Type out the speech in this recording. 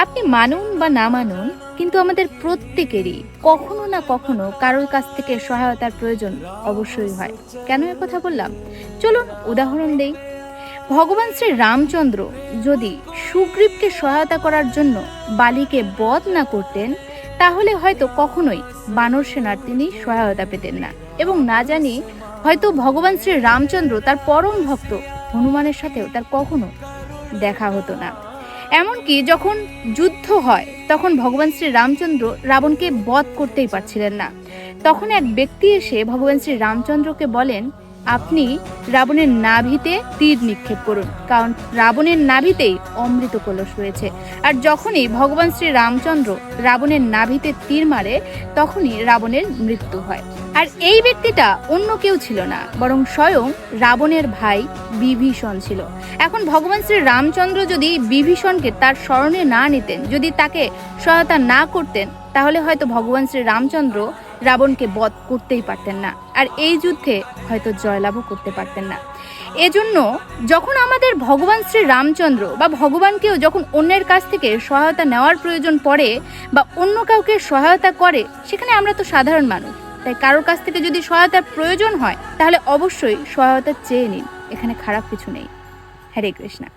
আপনি মানুন বা না মানুন, কিন্তু আমাদের প্রত্যেকেরই কখনো না কখনো কারোর কাছ থেকে সহায়তার প্রয়োজন অবশ্যই হয়। কেন কথা বললাম, চলুন উদাহরণ দেই। ভগবান শ্রী রামচন্দ্র যদি সুগ্রীবকে সহায়তা করার জন্য বালিকে বধ না করতেন, তাহলে হয়তো কখনোই বানর সেনার তিনি সহায়তা পেতেন না, এবং না জানি হয়তো ভগবান শ্রী রামচন্দ্র তার পরম ভক্ত হনুমানের সাথেও তার কখনো দেখা হতো না। এমনকি যখন যুদ্ধ হয় তখন ভগবান শ্রী রামচন্দ্র রাবণকে বধ করতেই পারছিলেন না। তখন এক ব্যক্তি এসে ভগবান শ্রী রামচন্দ্রকে বলেন, আপনি রাবণের নাভিতে তীর নিক্ষেপ করুন, কারণ রাবণের নাভিতেই অমৃত কলস রয়েছে। আর যখনই ভগবান শ্রী রামচন্দ্র রাবণের নাভিতে তীর মারে, তখনই রাবণের মৃত্যু হয়। আর এই ব্যক্তিটা অন্য কেউ ছিল না, বরং স্বয়ং রাবণের ভাই বিভীষণ ছিল। এখন ভগবান শ্রী রামচন্দ্র যদি বিভীষণকে তার শরণে না নিতেন, যদি তাকে সহায়তা না করতেন, তাহলে হয়তো ভগবান শ্রী রামচন্দ্র রাবণকে বধ করতেই পারতেন না, আর এই যুদ্ধে হয়তো জয়লাভও করতে পারতেন না। এজন্য যখন আমাদের ভগবান শ্রী রামচন্দ্র বা ভগবানকেও যখন অন্যের কাছ থেকে সহায়তা নেওয়ার প্রয়োজন পড়ে বা অন্য কাউকে সহায়তা করে, সেখানে আমরা তো সাধারণ মানুষ, তাই কারোর কাছ থেকে যদি সহায়তার প্রয়োজন হয় তাহলে অবশ্যই সহায়তা চেয়ে নিন, এখানে খারাপ কিছু নেই। হরে কৃষ্ণা।